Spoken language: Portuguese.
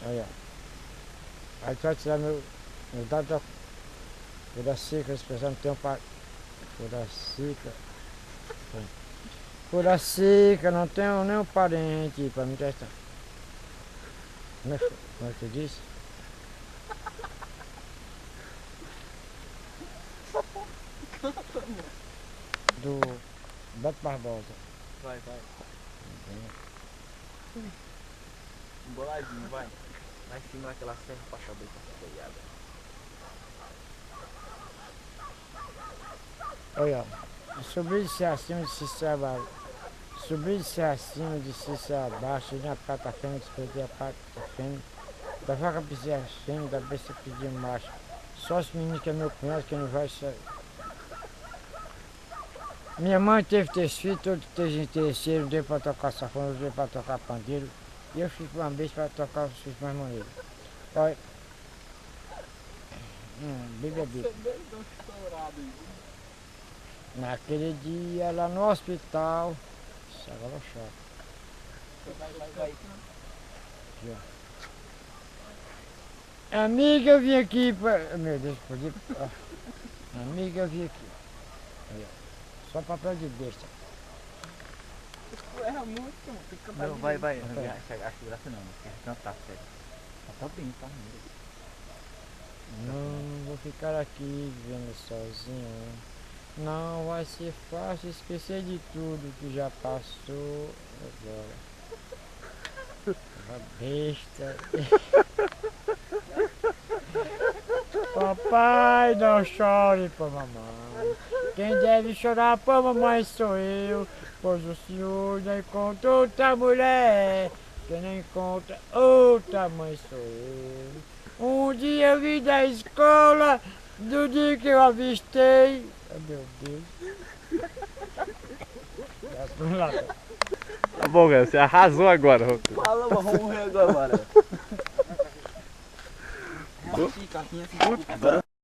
Olha. Aí tu vai tirar meu dado da Furacica, esse pessoal não tem um par. Furacica. Furacica, não tenho nenhum parente pra me testar. Como é que tu disse? Do Beto Barbosa. Vai. Emboladinho, vai. Lá em cima daquela serra pra saber com essa boiada. Olha, subir de ser acima de ser abaixo. Subir de ser acima de ser abaixo, na pata fêmea, despertei a pata fêmea. Da vaca pedir a fêmea, da besta pedir macho. Só os meninos que é meu cunhado que não vai sair. Minha mãe teve 3 filhos, todos teve terceiro, deu pra tocar safona, deu pra tocar pandeiro. E eu fico uma vez pra tocar os filhos mais maneiros. Olha. Bíblia. Naquele dia lá no hospital. Isso agora é chato. Vai. Amiga, eu vim aqui pra. Meu Deus, podia. Amiga, eu vim aqui. Só papel de besta. Tu erra muito, mano. Tem que cantar. Não, vai. Acho graça não, tem que cantar, sério. Tá bem, tá ruim. Não vou ficar aqui vivendo sozinho. Não vai ser fácil esquecer de tudo que já passou agora. Uma besta. Papai, não chore por mamãe. Quem deve chorar por mamãe sou eu. Pois o senhor não encontra outra mulher. Quem não encontra outra mãe sou eu. Um dia eu vim da escola, do dia que eu avistei. Oh, meu Deus. Tá bom, cara, você arrasou agora, Roco. Fala, vamos morrer agora. Fica assim, agora.